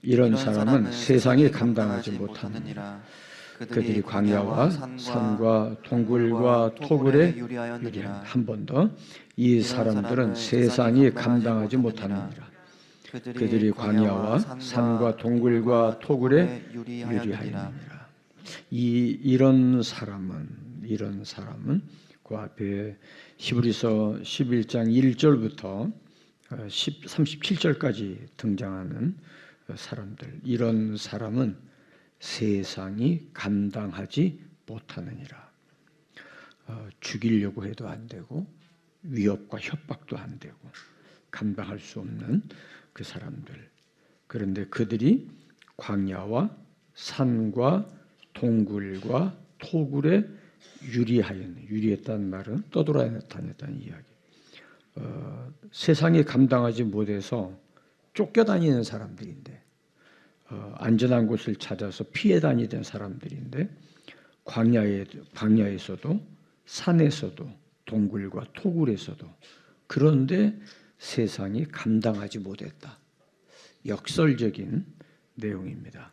이런 사람은 세상이 감당하지 못하느니라. 그들이 광야와 산과 동굴과 토굴에 유리하느니라. 한 번 더. 이 사람들은 세상이 감당하지 못하느니라. 그들이 광야와 산과 동굴과 토굴에 유리하느니라. 이런 사람은 그 앞에 히브리서 11장 1절부터 37절까지 등장하는 사람들, 이런 사람은 세상이 감당하지 못하느니라. 죽이려고 해도 안 되고 위협과 협박도 안 되고 감당할 수 없는 그 사람들. 그런데 그들이 광야와 산과 동굴과 토굴에 유리했다는 말은 떠돌아다녔다는 이야기. 세상이 감당하지 못해서 쫓겨다니는 사람들인데, 안전한 곳을 찾아서 피해 다니던 사람들인데, 광야에서도 산에서도 동굴과 토굴에서도, 그런데 세상이 감당하지 못했다. 역설적인 내용입니다.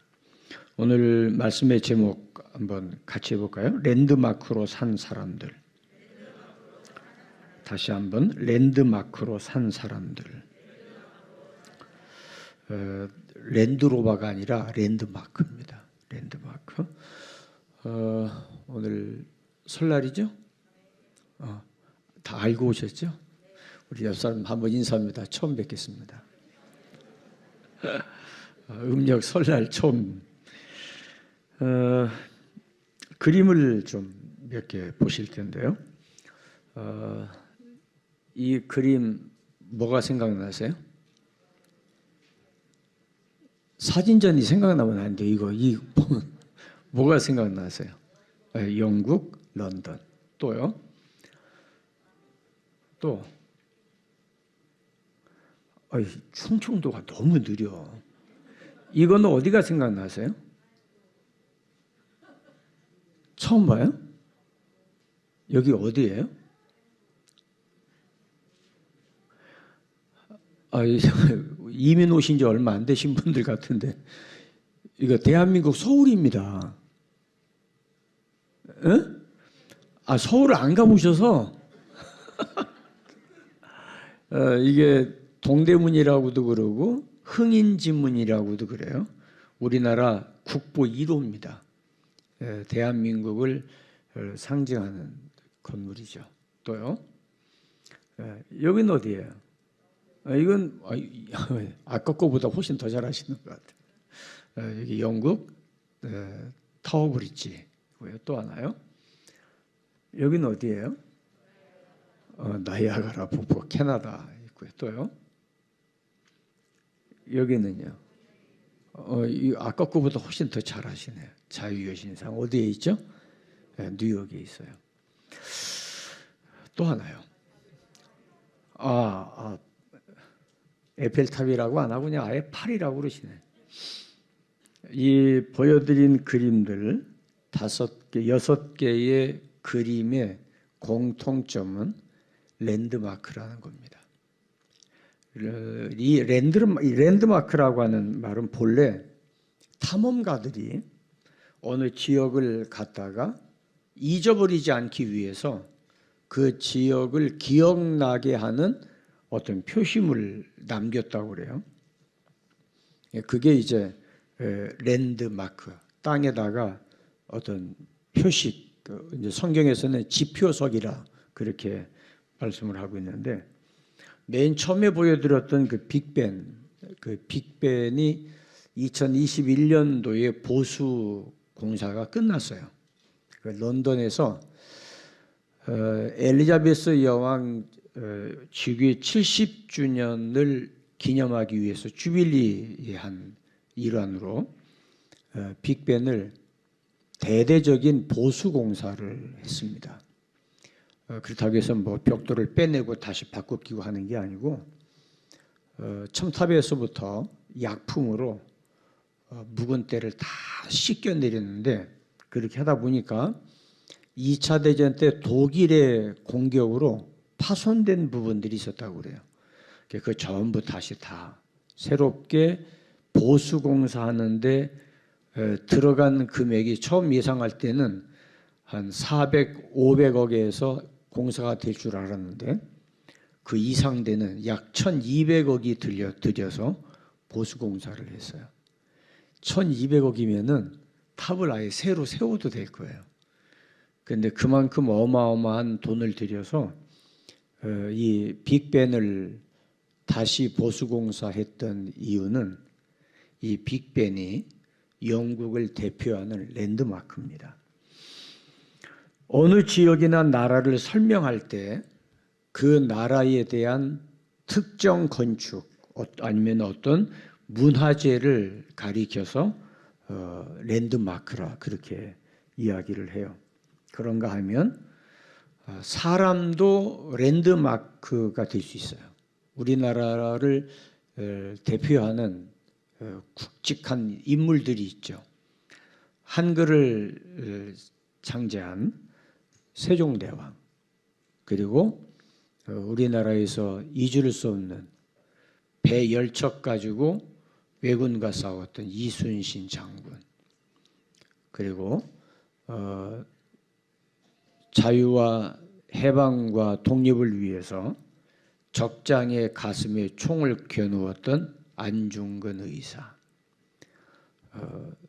오늘 말씀의 제목 한번 같이 해볼까요? 랜드마크로 산 사람들. 다시 한번 랜드마크로 산 사람들. 랜드로버가 아니라 랜드마크입니다. 랜드마크. 오늘 설날이죠? 다 알고 오셨죠? 우리 옆 사람 한번 인사합니다. 처음 뵙겠습니다. 음력 설날 처음. 그림을 좀 몇 개 보실 텐데요. 이 그림 뭐가 생각나세요? 사진전이 생각나면 안 돼요. 이 뭐가 생각나세요? 영국, 런던. 또요? 또 충청도가 너무 느려. 이거는 어디가 생각나세요? 처음 봐요? 여기 어디예요? 이민 오신 지 얼마 안 되신 분들 같은데, 이거 대한민국 서울입니다. 서울을 안 가보셔서 이게 동대문이라고도 그러고 흥인지문이라고도 그래요. 우리나라 국보 1호입니다. 대한민국을 상징하는 건물이죠. 또요. 여기는 어디예요? 이건 아까 거보다 훨씬 더 잘하시는 것 같아요. 여기 영국 타워 브릿지고요. 또 하나요? 여기는 어디예요? 나이아가라 폭포, 캐나다 있고요. 또요. 여기는요. 아까 거보다 훨씬 더 잘하시네요. 자유여신상 어디에 있죠? 뉴욕에 있어요. 또 하나요. 에펠탑이라고 안 하고 그냥 아예 팔이라고 그러시네. 이 보여드린 그림들 5개, 6개의 그림의 공통점은 랜드마크라는 겁니다. 이 랜드마크라고 하는 말은 본래 탐험가들이 어느 지역을 갔다가 잊어버리지 않기 위해서 그 지역을 기억나게 하는 어떤 표시물을 남겼다고 그래요. 그게 이제 랜드마크, 땅에다가 어떤 표식, 이제 성경에서는 지표석이라 그렇게 말씀을 하고 있는데, 맨 처음에 보여드렸던 그 빅벤이 2021년도에 보수 공사가 끝났어요. 런던에서 엘리자베스 여왕 즉위 70주년을 기념하기 위해서 주빌리의 한 일환으로 빅벤을 대대적인 보수 공사를 했습니다. 그렇다고 해서 뭐 벽돌을 빼내고 다시 바꾸기고 하는 게 아니고, 첨탑에서부터 약품으로 묵은 때를 다 씻겨 내렸는데, 그렇게 하다 보니까 2차 대전 때 독일의 공격으로 파손된 부분들이 있었다고 그래요. 그 전부 다시 다 새롭게 보수공사 하는데 들어간 금액이 처음 예상할 때는 한 400, 500억에서 공사가 될 줄 알았는데 그 이상 되는 약 1200억이 들여서 보수공사를 했어요. 1200억이면은 탑을 아예 새로 세워도 될 거예요. 그런데 그만큼 어마어마한 돈을 들여서 이 빅벤을 다시 보수공사했던 이유는 이 빅벤이 영국을 대표하는 랜드마크입니다. 어느 지역이나 나라를 설명할 때 그 나라에 대한 특정 건축 아니면 어떤 문화재를 가리켜서 랜드마크라 그렇게 이야기를 해요. 그런가 하면 사람도 랜드마크가 될 수 있어요. 우리나라를 대표하는 굵직한 인물들이 있죠. 한글을 창제한 세종대왕, 그리고 우리나라에서 잊을 수 없는 배 10척 가지고 왜군과 싸웠던 이순신 장군, 그리고 자유와 해방과 독립을 위해서 적장의 가슴에 총을 겨누었던 안중근 의사.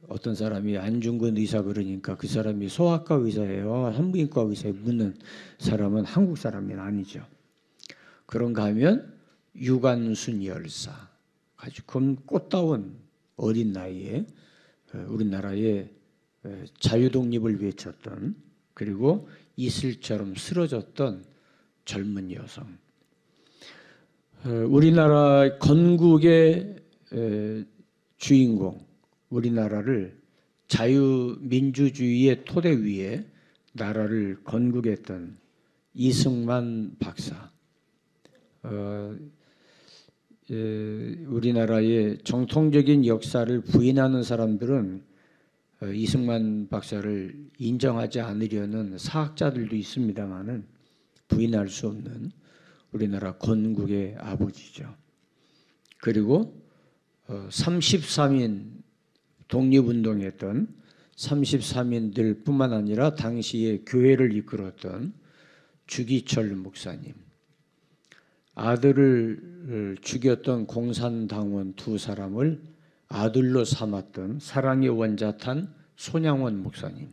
어떤 사람이 안중근 의사 그러니까 그 사람이 소아과 의사예요, 산부인과 의사에 묻는 사람은 한국 사람이 아니죠. 그런가 하면 유관순 열사, 아주 꽃다운 어린 나이에 우리나라의 자유독립을 외쳤던, 그리고 이슬처럼 쓰러졌던 젊은 여성. 우리나라 건국의 주인공, 우리나라를 자유민주주의의 토대 위에 나라를 건국했던 이승만 박사. 우리나라의 정통적인 역사를 부인하는 사람들은 이승만 박사를 인정하지 않으려는 사학자들도 있습니다만은 부인할 수 없는 우리나라 건국의 아버지죠. 그리고 33인 독립운동했던 33인들 뿐만 아니라 당시에 교회를 이끌었던 주기철 목사님, 아들을 죽였던 공산당원 두 사람을 아들로 삼았던 사랑의 원자탄 손양원 목사님,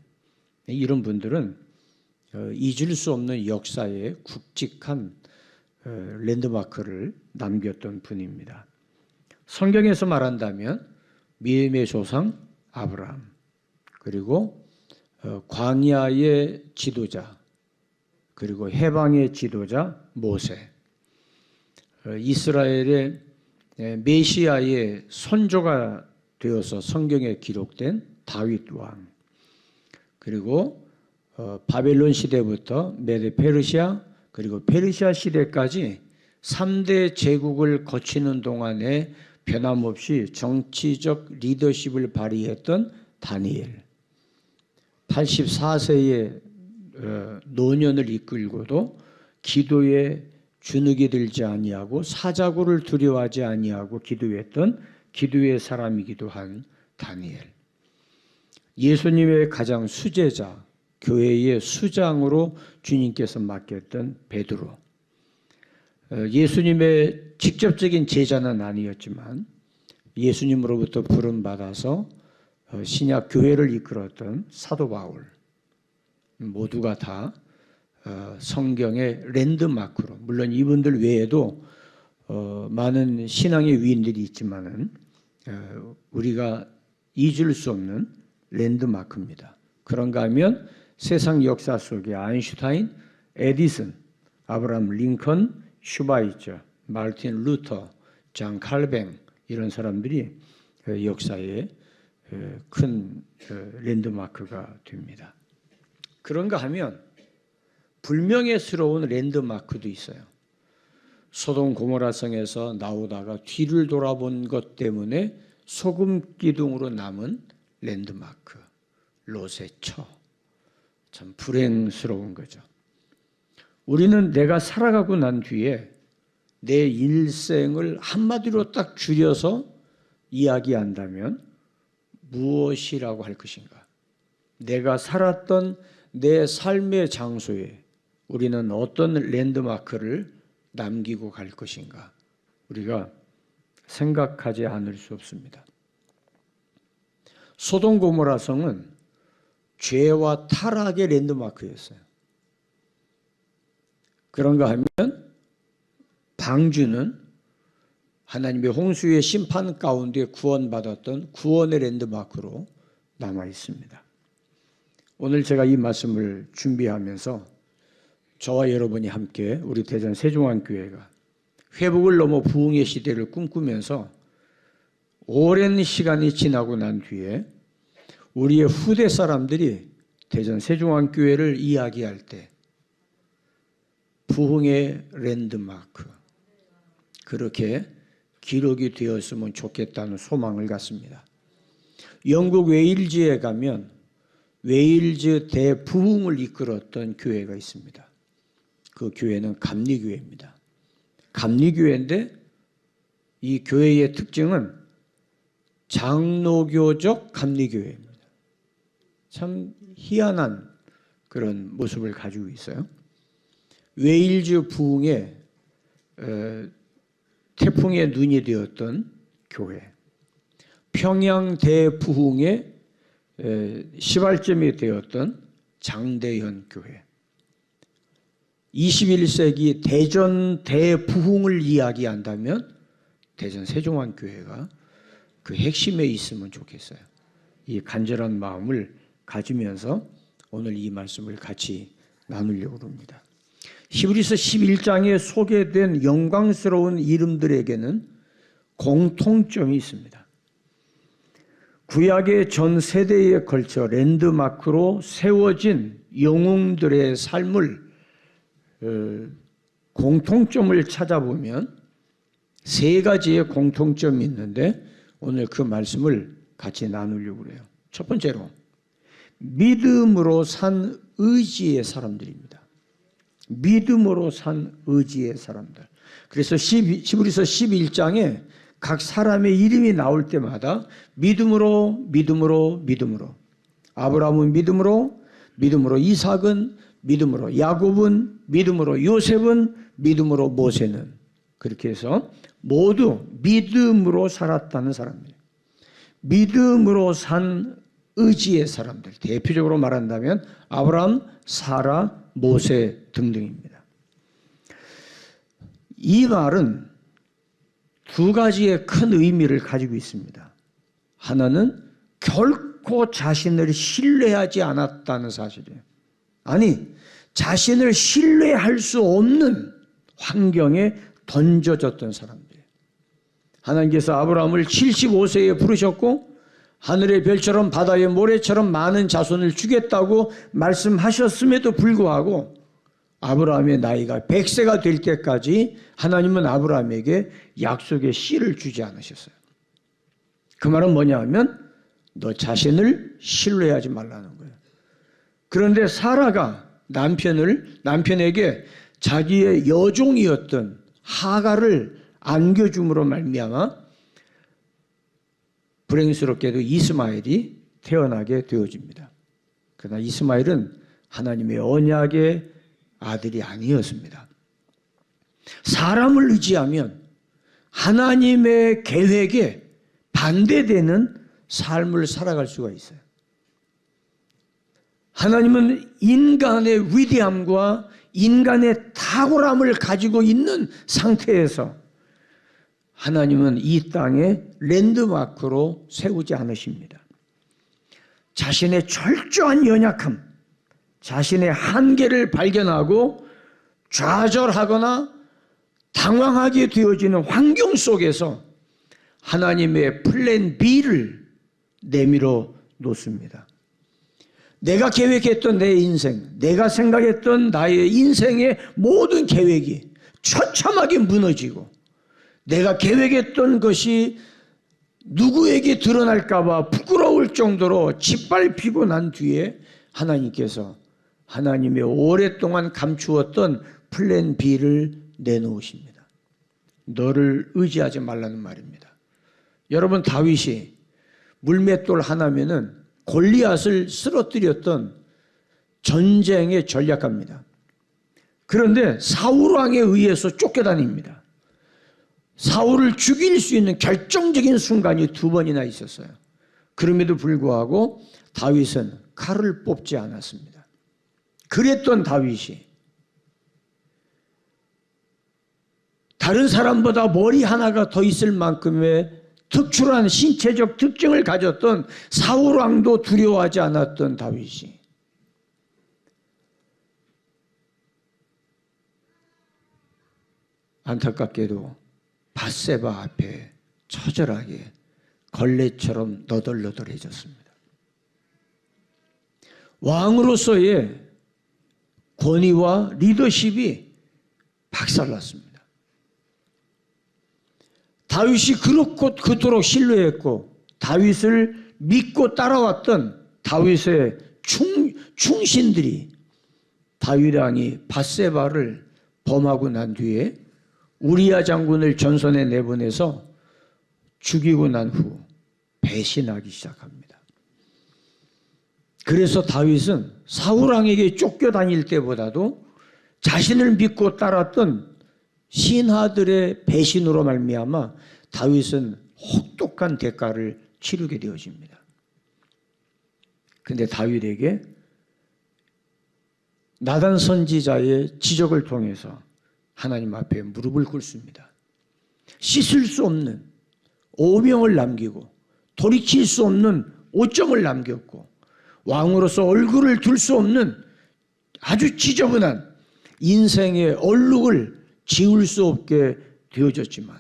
이런 분들은 잊을 수 없는 역사의 굵직한 랜드마크를 남겼던 분입니다. 성경에서 말한다면 믿음의 조상 아브라함, 그리고 광야의 지도자, 그리고 해방의 지도자 모세, 이스라엘의 메시아의 선조가 되어서 성경에 기록된 다윗 왕, 그리고 바벨론 시대부터 메데 페르시아, 그리고 페르시아 시대까지 3대 제국을 거치는 동안에 변함없이 정치적 리더십을 발휘했던 다니엘, 84세의 노년을 이끌고도 기도에 주눅이 들지 아니하고 사자굴을 두려워하지 아니하고 기도했던 기도의 사람이기도 한 다니엘, 예수님의 가장 수제자, 교회의 수장으로 주님께서 맡겼던 베드로, 예수님의 직접적인 제자는 아니었지만 예수님으로부터 부름받아서 신약 교회를 이끌었던 사도 바울, 모두가 다 성경의 랜드마크로, 물론 이분들 외에도 많은 신앙의 위인들이 있지만은 우리가 잊을 수 없는 랜드마크입니다. 그런가 하면 세상 역사 속에 아인슈타인, 에디슨, 아브라함 링컨, 슈바이처, 마르틴 루터, 장 칼뱅, 이런 사람들이 역사의 큰 랜드마크가 됩니다. 그런가 하면 불명예스러운 랜드마크도 있어요. 소돔 고모라 성에서 나오다가 뒤를 돌아본 것 때문에 소금 기둥으로 남은 랜드마크, 롯의 처. 참 불행스러운 거죠. 우리는 내가 살아가고 난 뒤에 내 일생을 한마디로 딱 줄여서 이야기한다면 무엇이라고 할 것인가? 내가 살았던 내 삶의 장소에 우리는 어떤 랜드마크를 남기고 갈 것인가? 우리가 생각하지 않을 수 없습니다. 소돔 고모라 성은 죄와 타락의 랜드마크였어요. 그런가 하면 방주는 하나님의 홍수의 심판 가운데 구원받았던 구원의 랜드마크로 남아 있습니다. 오늘 제가 이 말씀을 준비하면서 저와 여러분이 함께 우리 대전 세종안교회가 회복을 넘어 부흥의 시대를 꿈꾸면서 오랜 시간이 지나고 난 뒤에 우리의 후대 사람들이 대전 세종안교회를 이야기할 때 부흥의 랜드마크, 그렇게 기록이 되었으면 좋겠다는 소망을 갖습니다. 영국 웨일즈에 가면 웨일즈 대부흥을 이끌었던 교회가 있습니다. 그 교회는 감리교회입니다. 감리교회인데 이 교회의 특징은 장로교적 감리교회입니다. 참 희한한 그런 모습을 가지고 있어요. 웨일즈 부흥에 태풍의 눈이 되었던 교회, 평양 대부흥의 시발점이 되었던 장대현 교회, 21세기 대전 대부흥을 이야기한다면 대전 세종안교회가 그 핵심에 있으면 좋겠어요. 이 간절한 마음을 가지면서 오늘 이 말씀을 같이 나누려고 합니다. 히브리서 11장에 소개된 영광스러운 이름들에게는 공통점이 있습니다. 구약의 전 세대에 걸쳐 랜드마크로 세워진 영웅들의 삶을 공통점을 찾아보면 세 가지의 공통점이 있는데 오늘 그 말씀을 같이 나누려고 해요. 첫 번째로 믿음으로 산 의지의 사람들입니다. 믿음으로 산 의지의 사람들. 그래서 히브리서 11장에 각 사람의 이름이 나올 때마다 믿음으로 아브라함은 믿음으로 이삭은 믿음으로 야곱은 믿음으로 요셉은 믿음으로 모세는 그렇게 해서 모두 믿음으로 살았다는 사람이에요. 믿음으로 산 의지의 사람들, 대표적으로 말한다면 아브라함, 사라, 모세 등등입니다. 이 말은 두 가지의 큰 의미를 가지고 있습니다. 하나는 결코 자신을 신뢰하지 않았다는 사실이에요. 아니, 자신을 신뢰할 수 없는 환경에 던져졌던 사람들이에요. 하나님께서 아브라함을 75세에 부르셨고 하늘의 별처럼 바다의 모래처럼 많은 자손을 주겠다고 말씀하셨음에도 불구하고 아브라함의 나이가 100세가 될 때까지 하나님은 아브라함에게 약속의 씨를 주지 않으셨어요. 그 말은 뭐냐 하면 너 자신을 신뢰하지 말라는 거예요. 그런데 사라가 남편에게 자기의 여종이었던 하갈을 안겨줌으로 말미암아 불행스럽게도 이스마엘이 태어나게 되어집니다. 그러나 이스마엘은 하나님의 언약의 아들이 아니었습니다. 사람을 의지하면 하나님의 계획에 반대되는 삶을 살아갈 수가 있어요. 하나님은 인간의 위대함과 인간의 탁월함을 가지고 있는 상태에서 하나님은 이 땅에 랜드마크로 세우지 않으십니다. 자신의 철저한 연약함, 자신의 한계를 발견하고 좌절하거나 당황하게 되어지는 환경 속에서 하나님의 플랜 B를 내밀어 놓습니다. 내가 계획했던 내 인생, 내가 생각했던 나의 인생의 모든 계획이 처참하게 무너지고 내가 계획했던 것이 누구에게 드러날까 봐 부끄러울 정도로 짓밟히고 난 뒤에 하나님께서 하나님의 오랫동안 감추었던 플랜 B를 내놓으십니다. 너를 의지하지 말라는 말입니다. 여러분, 다윗이 물맷돌 하나면은 골리앗을 쓰러뜨렸던 전쟁의 전략가입니다. 그런데 사울 왕에 의해서 쫓겨다닙니다. 사울을 죽일 수 있는 결정적인 순간이 2번이나 있었어요. 그럼에도 불구하고 다윗은 칼을 뽑지 않았습니다. 그랬던 다윗이 다른 사람보다 머리 하나가 더 있을 만큼의 특출한 신체적 특징을 가졌던 사울 왕도 두려워하지 않았던 다윗이 안타깝게도 밧세바 앞에 처절하게 걸레처럼 너덜너덜해졌습니다. 왕으로서의 권위와 리더십이 박살났습니다. 다윗이 그토록 신뢰했고 다윗을 믿고 따라왔던 다윗의 충신들이 다윗 왕이 밧세바를 범하고 난 뒤에 우리야 장군을 전선에 내보내서 죽이고 난 후 배신하기 시작합니다. 그래서 다윗은 사울 왕에게 쫓겨다닐 때보다도 자신을 믿고 따랐던 신하들의 배신으로 말미암아 다윗은 혹독한 대가를 치르게 되어집니다. 그런데 다윗에게 나단 선지자의 지적을 통해서 하나님 앞에 무릎을 꿇습니다. 씻을 수 없는 오명을 남기고 돌이킬 수 없는 오점을 남겼고 왕으로서 얼굴을 둘 수 없는 아주 지저분한 인생의 얼룩을 지울 수 없게 되어졌지만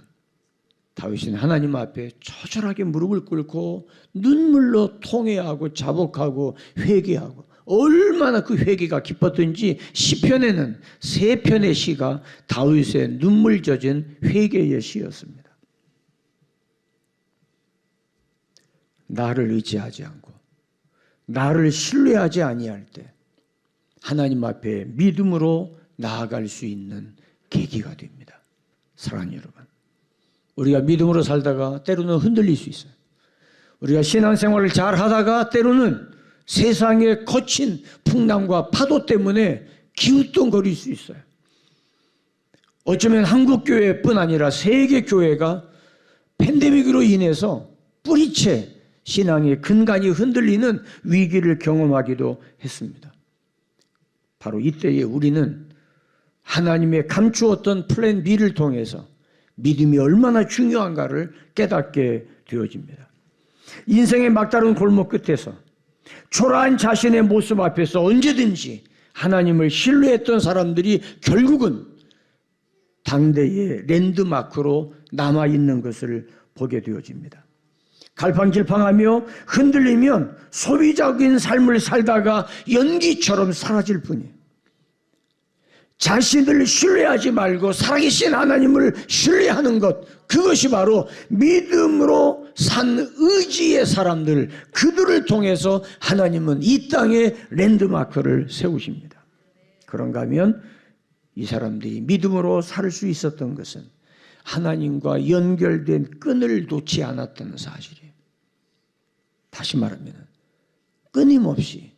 다윗은 하나님 앞에 처절하게 무릎을 꿇고 눈물로 통회하고 자복하고 회개하고 얼마나 그 회개가 깊었던지 시편에는 3편의 시가 다윗의 눈물 젖은 회개의 시였습니다. 나를 의지하지 않고 나를 신뢰하지 아니할 때 하나님 앞에 믿음으로 나아갈 수 있는 계기가 됩니다. 사랑하는 여러분, 우리가 믿음으로 살다가 때로는 흔들릴 수 있어요. 우리가 신앙생활을 잘 하다가 때로는 세상의 거친 풍랑과 파도 때문에 기우뚱거릴 수 있어요. 어쩌면 한국교회뿐 아니라 세계교회가 팬데믹으로 인해서 뿌리채 신앙의 근간이 흔들리는 위기를 경험하기도 했습니다. 바로 이때에 우리는 하나님의 감추었던 플랜 B를 통해서 믿음이 얼마나 중요한가를 깨닫게 되어집니다. 인생의 막다른 골목 끝에서 초라한 자신의 모습 앞에서 언제든지 하나님을 신뢰했던 사람들이 결국은 당대의 랜드마크로 남아있는 것을 보게 되어집니다. 갈팡질팡하며 흔들리면 소비적인 삶을 살다가 연기처럼 사라질 뿐이에요. 자신을 신뢰하지 말고 살아계신 하나님을 신뢰하는 것, 그것이 바로 믿음으로 산 의지의 사람들, 그들을 통해서 하나님은 이 땅에 랜드마크를 세우십니다. 그런가 하면 이 사람들이 믿음으로 살 수 있었던 것은 하나님과 연결된 끈을 놓지 않았다는 사실이에요. 다시 말하면 끊임없이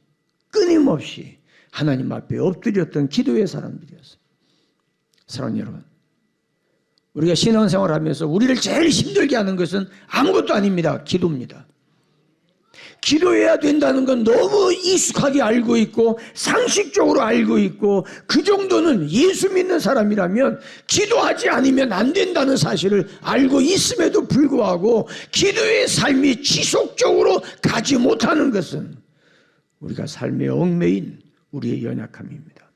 하나님 앞에 엎드렸던 기도의 사람들이었어요. 사랑하는 여러분, 우리가 신앙생활을 하면서 우리를 제일 힘들게 하는 것은 아무것도 아닙니다. 기도입니다. 기도해야 된다는 건 너무 익숙하게 알고 있고 상식적으로 알고 있고 그 정도는 예수 믿는 사람이라면 기도하지 않으면 안 된다는 사실을 알고 있음에도 불구하고 기도의 삶이 지속적으로 가지 못하는 것은 우리가 삶의 얽매인 우리의 연약함입니다.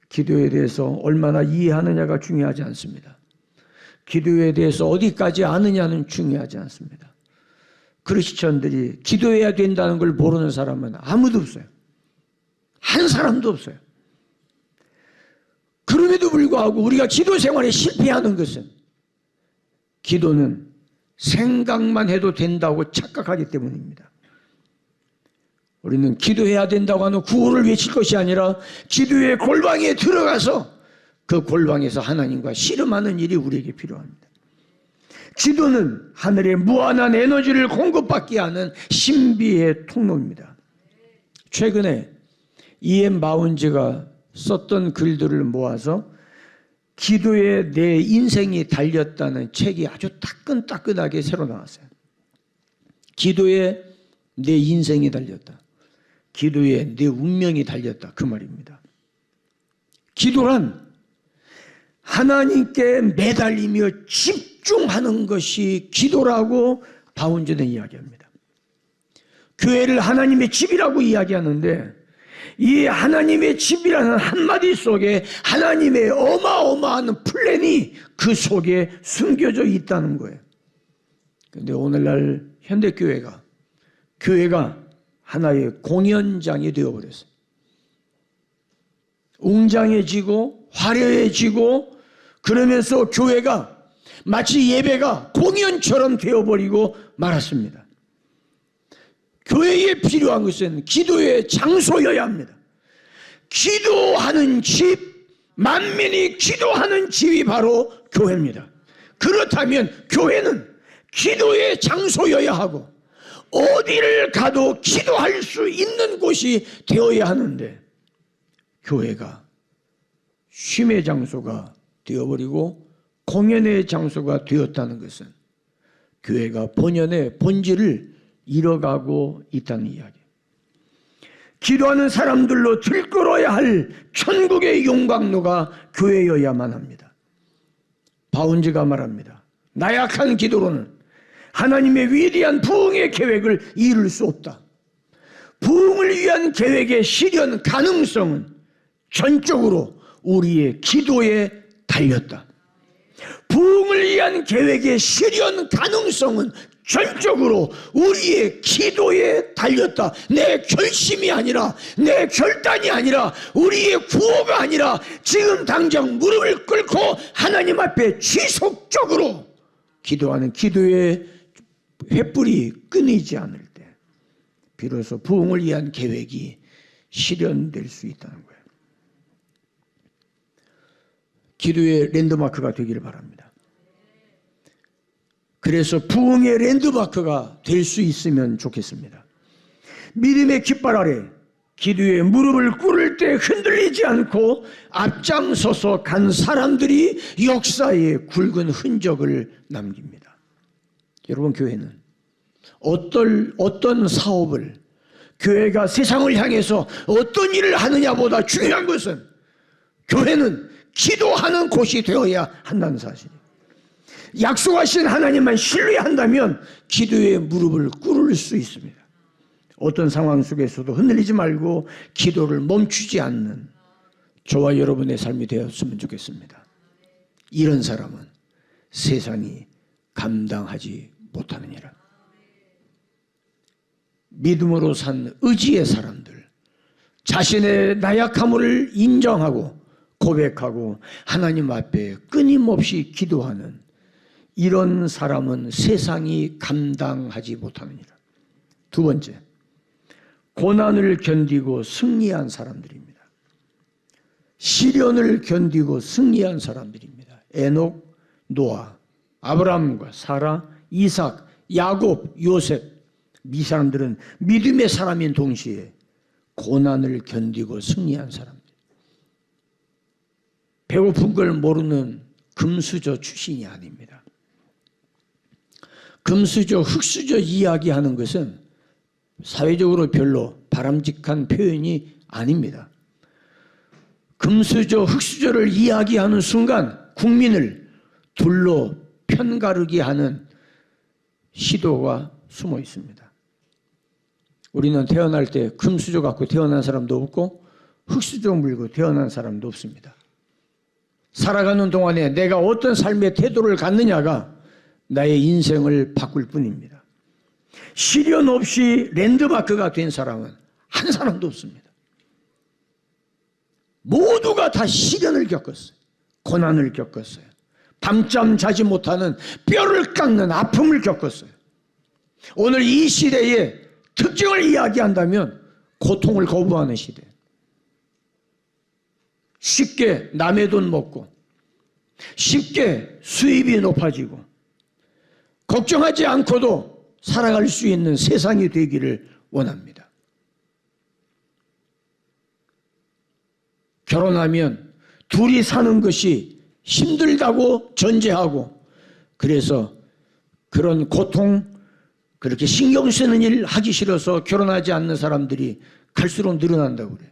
기도에 대해서 얼마나 이해하느냐가 중요하지 않습니다. 기도에 대해서 어디까지 아느냐는 중요하지 않습니다. 크리스천들이 기도해야 된다는 걸 모르는 사람은 아무도 없어요. 한 사람도 없어요. 그럼에도 불구하고 우리가 기도 생활에 실패하는 것은 기도는 생각만 해도 된다고 착각하기 때문입니다. 우리는 기도해야 된다고 하는 구호를 외칠 것이 아니라 기도의 골방에 들어가서 그 골방에서 하나님과 씨름하는 일이 우리에게 필요합니다. 기도는 하늘의 무한한 에너지를 공급받게 하는 신비의 통로입니다. 최근에 E.M. 바운즈가 썼던 글들을 모아서 기도에 내 인생이 달렸다는 책이 아주 따끈따끈하게 새로 나왔어요. 기도에 내 인생이 달렸다. 기도에 내 운명이 달렸다. 그 말입니다. 기도란 하나님께 매달리며 집중하는 것이 기도라고 바운즈는 이야기합니다. 교회를 하나님의 집이라고 이야기하는데 이 하나님의 집이라는 한마디 속에 하나님의 어마어마한 플랜이 그 속에 숨겨져 있다는 거예요. 그런데 오늘날 현대교회가 하나의 공연장이 되어버렸어요. 웅장해지고 화려해지고 그러면서 교회가 마치 예배가 공연처럼 되어버리고 말았습니다. 교회에 필요한 것은 기도의 장소여야 합니다. 기도하는 집, 만민이 기도하는 집이 바로 교회입니다. 그렇다면 교회는 기도의 장소여야 하고 어디를 가도 기도할 수 있는 곳이 되어야 하는데 교회가 쉼의 장소가 되어버리고 공연의 장소가 되었다는 것은 교회가 본연의 본질을 잃어가고 있다는 이야기. 기도하는 사람들로 들끓어야 할 천국의 용광로가 교회여야만 합니다. 바운즈가 말합니다. 나약한 기도로는 하나님의 위대한 부흥의 계획을 이룰 수 없다. 부흥을 위한 계획의 실현 가능성은 전적으로 우리의 기도에 달렸다. 부흥을 위한 계획의 실현 가능성은 전적으로 우리의 기도에 달렸다. 내 결심이 아니라 내 결단이 아니라 우리의 구호가 아니라 지금 당장 무릎을 꿇고 하나님 앞에 지속적으로 기도하는 기도의 횃불이 끊이지 않을 때 비로소 부흥을 위한 계획이 실현될 수 있다는 거예요. 기도의 랜드마크가 되기를 바랍니다. 그래서 부흥의 랜드마크가 될 수 있으면 좋겠습니다. 믿음의 깃발 아래 기도에 무릎을 꿇을 때 흔들리지 않고 앞장서서 간 사람들이 역사에 굵은 흔적을 남깁니다. 여러분, 교회는 어떤 사업을 교회가 세상을 향해서 어떤 일을 하느냐보다 중요한 것은 교회는 기도하는 곳이 되어야 한다는 사실이에요. 약속하신 하나님만 신뢰한다면 기도에 무릎을 꿇을 수 있습니다. 어떤 상황 속에서도 흔들리지 말고 기도를 멈추지 않는 저와 여러분의 삶이 되었으면 좋겠습니다. 이런 사람은 세상이 감당하지 못하느니라. 믿음으로 산 의지의 사람들, 자신의 나약함을 인정하고 고백하고 하나님 앞에 끊임없이 기도하는 이런 사람은 세상이 감당하지 못하느니라. 두 번째, 고난을 견디고 승리한 사람들입니다. 시련을 견디고 승리한 사람들입니다. 에녹, 노아, 아브라함과 사라, 이삭, 야곱, 요셉, 이 사람들은 믿음의 사람인 동시에 고난을 견디고 승리한 사람들. 배고픈 걸 모르는 금수저 출신이 아닙니다. 금수저, 흙수저 이야기하는 것은 사회적으로 별로 바람직한 표현이 아닙니다. 금수저, 흙수저를 이야기하는 순간 국민을 둘로 편가르게 하는 시도가 숨어 있습니다. 우리는 태어날 때 금수저 갖고 태어난 사람도 없고 흙수저 물고 태어난 사람도 없습니다. 살아가는 동안에 내가 어떤 삶의 태도를 갖느냐가 나의 인생을 바꿀 뿐입니다. 시련 없이 랜드마크가 된 사람은 한 사람도 없습니다. 모두가 다 시련을 겪었어요. 고난을 겪었어요. 밤잠 자지 못하는 뼈를 깎는 아픔을 겪었어요. 오늘 이 시대의 특징을 이야기한다면 고통을 거부하는 시대. 쉽게 남의 돈 먹고 쉽게 수입이 높아지고 걱정하지 않고도 살아갈 수 있는 세상이 되기를 원합니다. 결혼하면 둘이 사는 것이 힘들다고 전제하고, 그래서 그런 고통, 그렇게 신경 쓰는 일 하기 싫어서 결혼하지 않는 사람들이 갈수록 늘어난다고 그래요.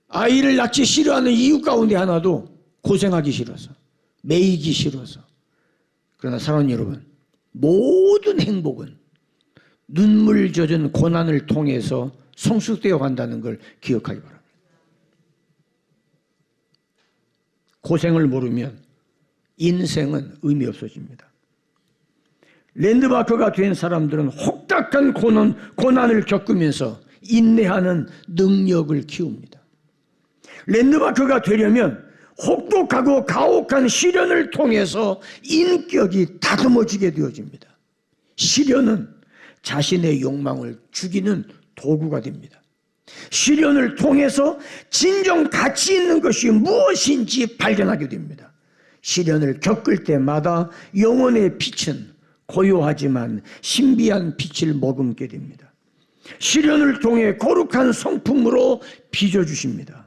아이를 낳기 싫어하는 이유 가운데 하나도 고생하기 싫어서, 매이기 싫어서. 그러나 사랑하는 여러분, 모든 행복은 눈물 젖은 고난을 통해서 성숙되어 간다는 걸 기억하기 바랍니다. 고생을 모르면 인생은 의미 없어집니다. 랜드마크가 된 사람들은 혹독한 고난을 겪으면서 인내하는 능력을 키웁니다. 랜드마크가 되려면 혹독하고 가혹한 시련을 통해서 인격이 다듬어지게 되어집니다. 시련은 자신의 욕망을 죽이는 도구가 됩니다. 시련을 통해서 진정 가치 있는 것이 무엇인지 발견하게 됩니다. 시련을 겪을 때마다 영혼의 빛은 고요하지만 신비한 빛을 머금게 됩니다. 시련을 통해 거룩한 성품으로 빚어주십니다.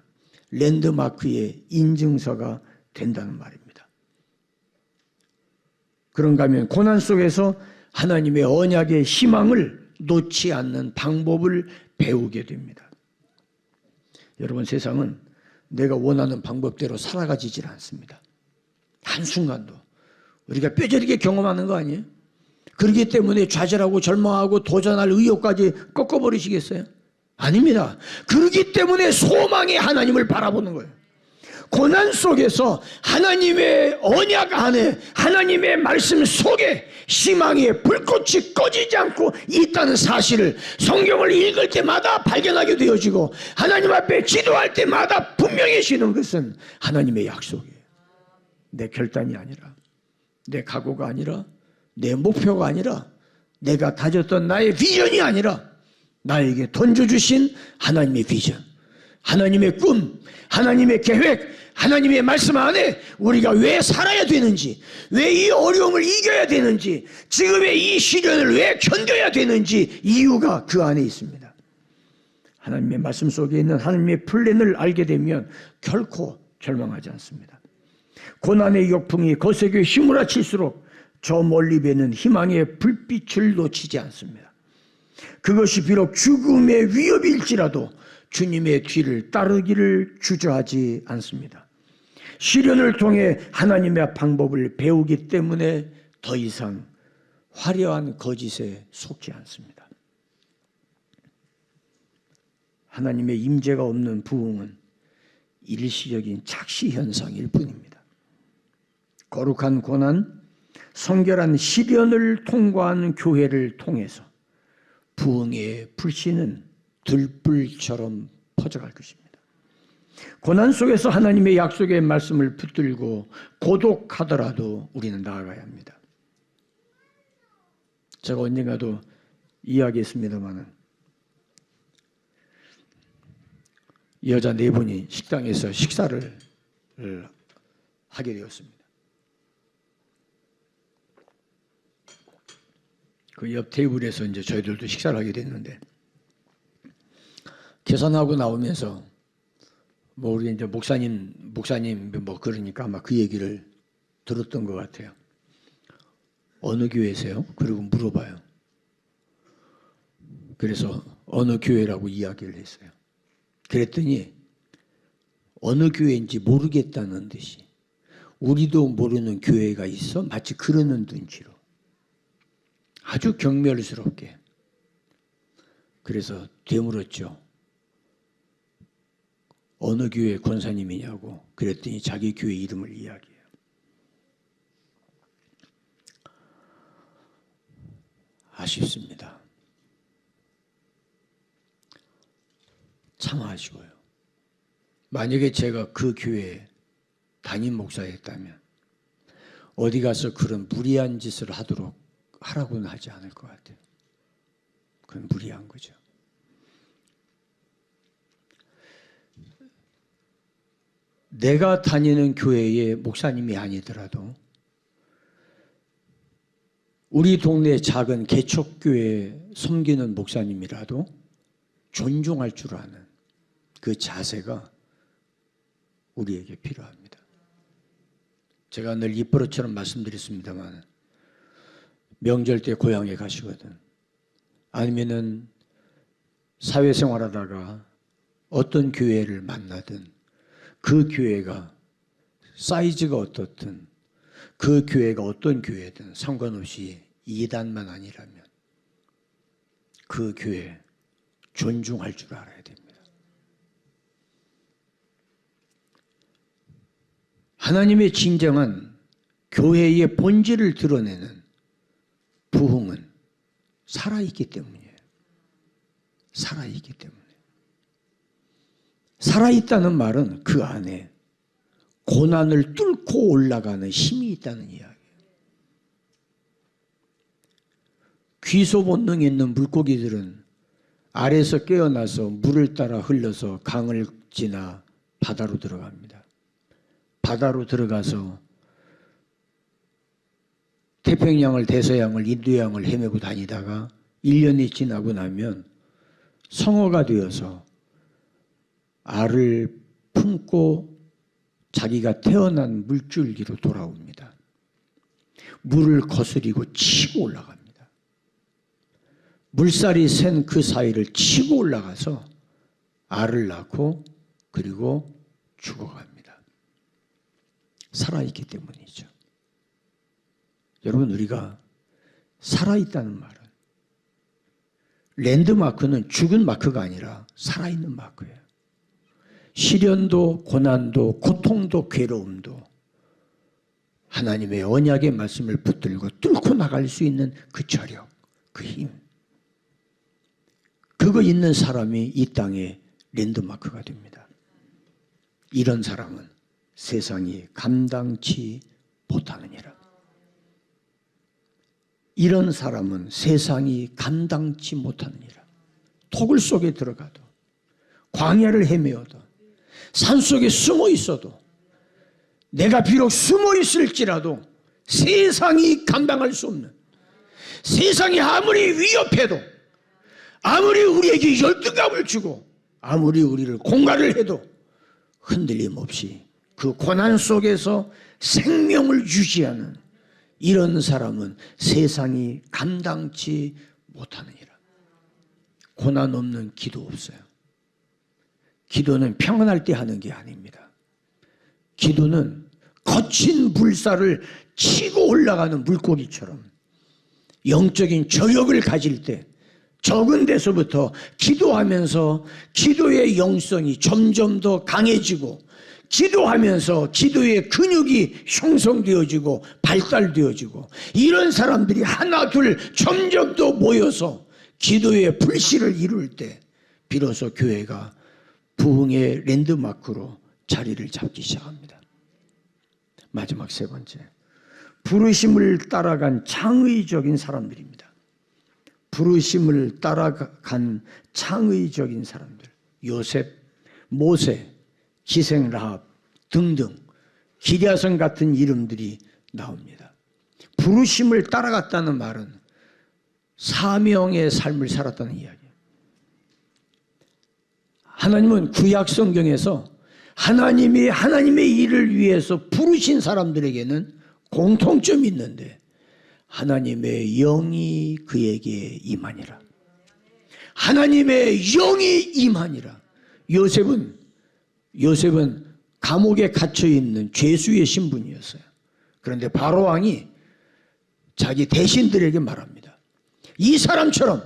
랜드마크의 인증서가 된다는 말입니다. 그런가 하면 고난 속에서 하나님의 언약의 희망을 놓지 않는 방법을 배우게 됩니다. 여러분, 세상은 내가 원하는 방법대로 살아가지질 않습니다. 한순간도. 우리가 뼈저리게 경험하는 거 아니에요? 그렇기 때문에 좌절하고 절망하고 도전할 의욕까지 꺾어버리시겠어요? 아닙니다. 그렇기 때문에 소망의 하나님을 바라보는 거예요. 고난 속에서 하나님의 언약 안에, 하나님의 말씀 속에 희망의 불꽃이 꺼지지 않고 있다는 사실을 성경을 읽을 때마다 발견하게 되어지고, 하나님 앞에 기도할 때마다 분명해지는 것은 하나님의 약속이에요. 내 결단이 아니라, 내 각오가 아니라, 내 목표가 아니라, 내가 다졌던 나의 비전이 아니라 나에게 던져주신 하나님의 비전, 하나님의 꿈, 하나님의 계획, 하나님의 말씀 안에 우리가 왜 살아야 되는지, 왜 이 어려움을 이겨야 되는지, 지금의 이 시련을 왜 견뎌야 되는지 이유가 그 안에 있습니다. 하나님의 말씀 속에 있는 하나님의 플랜을 알게 되면 결코 절망하지 않습니다. 고난의 역풍이 거세게 휘몰아칠수록 저 멀리 배는 희망의 불빛을 놓치지 않습니다. 그것이 비록 죽음의 위협일지라도 주님의 뒤를 따르기를 주저하지 않습니다. 시련을 통해 하나님의 방법을 배우기 때문에 더 이상 화려한 거짓에 속지 않습니다. 하나님의 임재가 없는 부흥은 일시적인 착시 현상일 뿐입니다. 거룩한 고난, 성결한 시련을 통과한 교회를 통해서 부흥의 불씨는 들불처럼 퍼져갈 것입니다. 고난 속에서 하나님의 약속의 말씀을 붙들고 고독하더라도 우리는 나아가야 합니다. 제가 언젠가도 이야기했습니다만, 여자 4분이 식당에서 식사를 하게 되었습니다. 그 옆 테이블에서 이제 저희들도 식사를 하게 됐는데, 계산하고 나오면서 우리 이제 목사님 그러니까 아마 그 얘기를 들었던 것 같아요. 어느 교회세요? 그리고 물어봐요. 그래서 어느 교회라고 이야기를 했어요. 그랬더니 어느 교회인지 모르겠다는 듯이, 우리도 모르는 교회가 있어? 마치 그러는 눈치로 아주 경멸스럽게. 그래서 되물었죠. 어느 교회 권사님이냐고. 그랬더니 자기 교회 이름을 이야기해요. 아쉽습니다. 참 아쉬워요. 만약에 제가 그 교회 담임 목사였다면 어디 가서 그런 무리한 짓을 하라고는 하지 않을 것 같아요. 그건 무리한 거죠. 내가 다니는 교회의 목사님이 아니더라도 우리 동네 작은 개척교회 섬기는 목사님이라도 존중할 줄 아는 그 자세가 우리에게 필요합니다. 제가 늘 입버릇처럼 말씀드렸습니다만 명절 때 고향에 가시거든 아니면은 사회생활하다가 어떤 교회를 만나든 그 교회가 사이즈가 어떻든 그 교회가 어떤 교회든 상관없이 이단만 아니라면 그 교회 존중할 줄 알아야 됩니다. 하나님의 진정한 교회의 본질을 드러내는 부흥은 살아있기 때문이에요. 살아있기 때문에. 살아있다는 말은 그 안에 고난을 뚫고 올라가는 힘이 있다는 이야기예요. 귀소 본능 있는 물고기들은 아래에서 깨어나서 물을 따라 흘러서 강을 지나 바다로 들어갑니다. 바다로 들어가서 태평양을, 대서양을, 인도양을 헤매고 다니다가 1년이 지나고 나면 성어가 되어서 알을 품고 자기가 태어난 물줄기로 돌아옵니다. 물을 거스리고 치고 올라갑니다. 물살이 센 그 사이를 치고 올라가서 알을 낳고 그리고 죽어갑니다. 살아있기 때문이죠. 여러분, 우리가 살아있다는 말은 랜드마크는 죽은 마크가 아니라 살아있는 마크예요. 시련도 고난도 고통도 괴로움도 하나님의 언약의 말씀을 붙들고 뚫고 나갈 수 있는 그 저력, 그 힘, 그거 있는 사람이 이 땅의 랜드마크가 됩니다. 이런 사람은 세상이 감당치 못하느니라. 이런 사람은 세상이 감당치 못하느니라. 토굴 속에 들어가도 광야를 헤매어도 산속에 숨어 있어도 내가 비록 숨어 있을지라도 세상이 감당할 수 없는, 세상이 아무리 위협해도 아무리 우리에게 열등감을 주고 아무리 우리를 공갈을 해도 흔들림 없이 그 고난 속에서 생명을 유지하는 이런 사람은 세상이 감당치 못하느니라. 고난 없는 기도 없어요. 기도는 평안할 때 하는 게 아닙니다. 기도는 거친 물살을 치고 올라가는 물고기처럼 영적인 저력을 가질 때 적은 데서부터 기도하면서 기도의 영성이 점점 더 강해지고 기도하면서 기도의 근육이 형성되어지고 발달되어지고 이런 사람들이 하나 둘 점점 더 모여서 기도의 불씨를 이룰 때 비로소 교회가 부흥의 랜드마크로 자리를 잡기 시작합니다. 마지막 세 번째, 부르심을 따라간 창의적인 사람들입니다. 부르심을 따라간 창의적인 사람들, 요셉, 모세, 기생 라합 등등 기랴성 같은 이름들이 나옵니다. 부르심을 따라갔다는 말은 사명의 삶을 살았다는 이야기예요. 하나님은 구약 성경에서 하나님이 하나님의 일을 위해서 부르신 사람들에게는 공통점이 있는데 하나님의 영이 그에게 임하니라. 하나님의 영이 임하니라. 요셉은 감옥에 갇혀있는 죄수의 신분이었어요. 그런데 바로 왕이 자기 대신들에게 말합니다. 이 사람처럼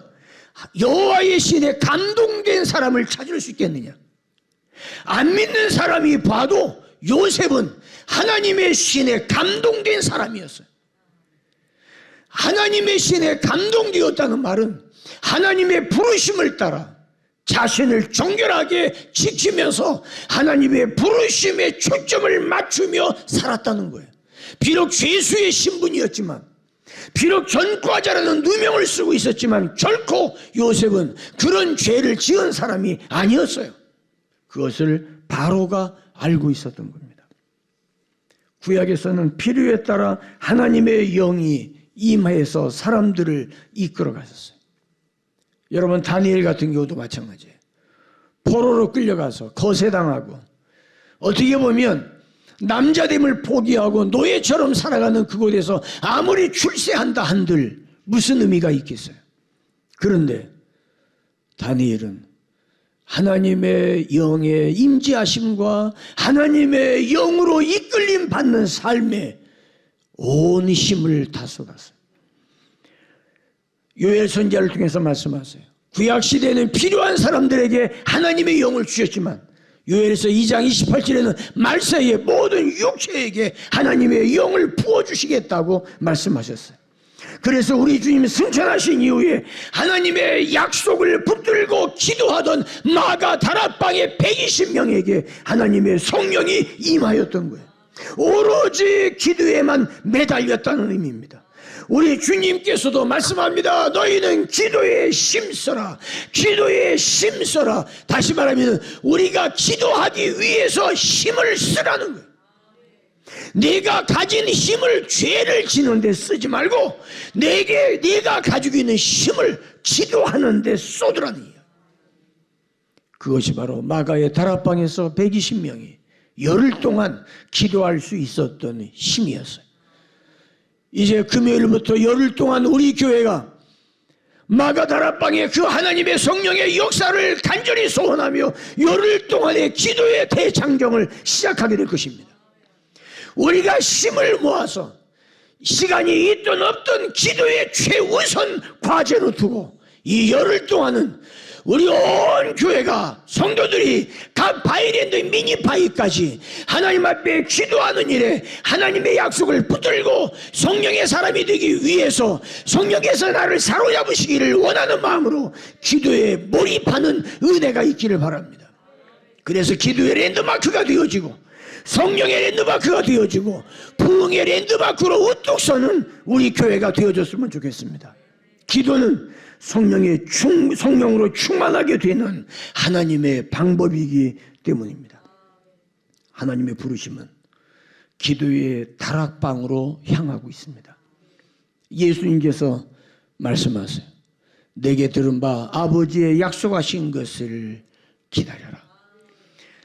여호와의 신에 감동된 사람을 찾을 수 있겠느냐? 안 믿는 사람이 봐도 요셉은 하나님의 신에 감동된 사람이었어요. 하나님의 신에 감동되었다는 말은 하나님의 부르심을 따라 자신을 정결하게 지키면서 하나님의 부르심에 초점을 맞추며 살았다는 거예요. 비록 죄수의 신분이었지만, 비록 전과자라는 누명을 쓰고 있었지만 결코 요셉은 그런 죄를 지은 사람이 아니었어요. 그것을 바로가 알고 있었던 겁니다. 구약에서는 필요에 따라 하나님의 영이 임하여서 사람들을 이끌어 가셨어요. 여러분 다니엘 같은 경우도 마찬가지예요. 포로로 끌려가서 거세당하고 어떻게 보면 남자됨을 포기하고 노예처럼 살아가는 그곳에서 아무리 출세한다 한들 무슨 의미가 있겠어요. 그런데 다니엘은 하나님의 영의 임재하심과 하나님의 영으로 이끌림 받는 삶에 온 힘을 다 쏟았어요. 요엘 선지자를 통해서 말씀하세요. 구약시대에는 필요한 사람들에게 하나님의 영을 주셨지만 요엘에서 2장 28절에는 말세에 모든 육체에게 하나님의 영을 부어주시겠다고 말씀하셨어요. 그래서 우리 주님이 승천하신 이후에 하나님의 약속을 붙들고 기도하던 마가 다락방의 120명에게 하나님의 성령이 임하였던 거예요. 오로지 기도에만 매달렸다는 의미입니다. 우리 주님께서도 말씀합니다. 너희는 기도에 힘써라. 기도에 힘써라. 다시 말하면 우리가 기도하기 위해서 힘을 쓰라는 거예요. 네가 가진 힘을 죄를 지는 데 쓰지 말고 네가 가지고 있는 힘을 기도하는 데 쏟으라는 이야기. 그것이 바로 마가의 다락방에서 120명이 열흘 동안 기도할 수 있었던 힘이었어요. 이제 금요일부터 열흘 동안 우리 교회가 마가 다락방에 그 하나님의 성령의 역사를 간절히 소원하며 열흘 동안의 기도의 대장정을 시작하게 될 것입니다. 우리가 힘을 모아서 시간이 있든 없든 기도의 최우선 과제로 두고 이 열흘 동안은 우리 온 교회가 성도들이 각 바이랜드 미니파이까지 하나님 앞에 기도하는 일에 하나님의 약속을 붙들고 성령의 사람이 되기 위해서 성령께서 나를 사로잡으시기를 원하는 마음으로 기도에 몰입하는 은혜가 있기를 바랍니다. 그래서 기도의 랜드마크가 되어지고 성령의 랜드마크가 되어지고 부흥의 랜드마크로 우뚝 서는 우리 교회가 되어졌으면 좋겠습니다. 기도는 성령으로 충만하게 되는 하나님의 방법이기 때문입니다. 하나님의 부르심은 기도의 다락방으로 향하고 있습니다. 예수님께서 말씀하세요. 내게 들은 바 아버지의 약속하신 것을 기다려라.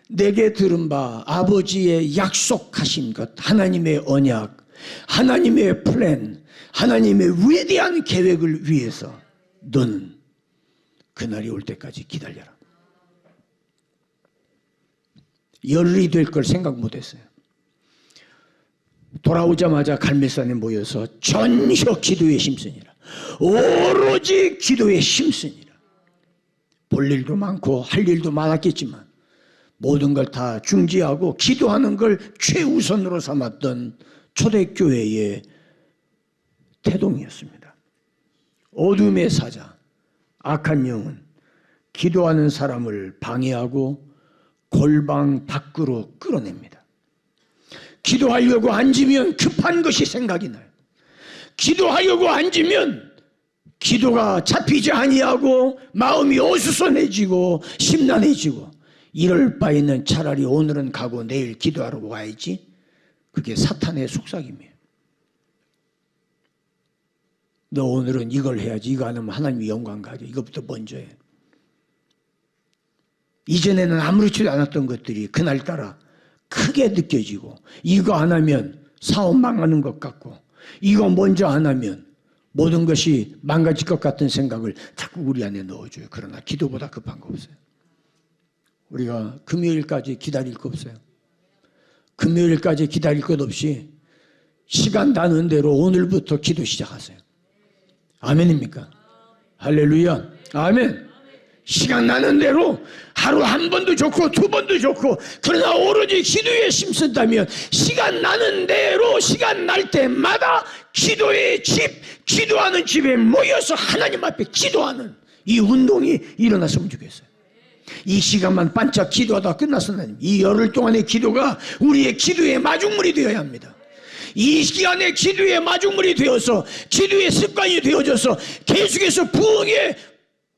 내게 들은 바 아버지의 약속하신 것, 하나님의 언약, 하나님의 플랜, 하나님의 위대한 계획을 위해서 너는 그날이 올 때까지 기다려라. 열흘이 될 걸 생각 못했어요. 돌아오자마자 갈매산에 모여서 전혀 기도에 힘쓰니라. 오로지 기도에 힘쓰니라. 볼 일도 많고 할 일도 많았겠지만 모든 걸 다 중지하고 기도하는 걸 최우선으로 삼았던 초대교회의 태동이었습니다. 어둠의 사자, 악한 영은 기도하는 사람을 방해하고 골방 밖으로 끌어냅니다. 기도하려고 앉으면 급한 것이 생각이 나요. 기도하려고 앉으면 기도가 잡히지 아니하고 마음이 어수선해지고 심란해지고 이럴 바에는 차라리 오늘은 가고 내일 기도하러 와야지. 그게 사탄의 속삭임이에요. 너 오늘은 이걸 해야지. 이거 안 하면 하나님이 영광 가져. 이것부터 먼저 해. 이전에는 아무렇지도 않았던 것들이 그날따라 크게 느껴지고 이거 안 하면 사업 망하는 것 같고 이거 먼저 안 하면 모든 것이 망가질 것 같은 생각을 자꾸 우리 안에 넣어줘요. 그러나 기도보다 급한 거 없어요. 우리가 금요일까지 기다릴 거 없어요. 금요일까지 기다릴 것 없이 시간 나는 대로 오늘부터 기도 시작하세요. 아멘입니까? 할렐루야. 아멘. 시간 나는 대로 하루 한 번도 좋고 두 번도 좋고 그러나 오로지 기도에 힘쓴다면 시간 나는 대로 시간 날 때마다 기도의 집, 기도하는 집에 모여서 하나님 앞에 기도하는 이 운동이 일어났으면 좋겠어요. 이 시간만 반짝 기도하다 끝났으면 이 열흘 동안의 기도가 우리의 기도의 마중물이 되어야 합니다. 이 시간에 기도의 마중물이 되어서 기도의 습관이 되어져서 계속해서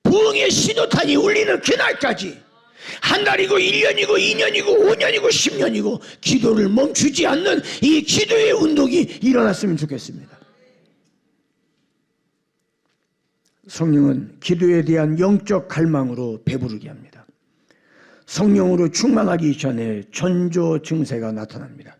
부흥의 신호탄이 울리는 그날까지 한 달이고 1년이고 2년이고 5년이고 10년이고 기도를 멈추지 않는 이 기도의 운동이 일어났으면 좋겠습니다. 성령은 기도에 대한 영적 갈망으로 배부르게 합니다. 성령으로 충만하기 전에 전조 증세가 나타납니다.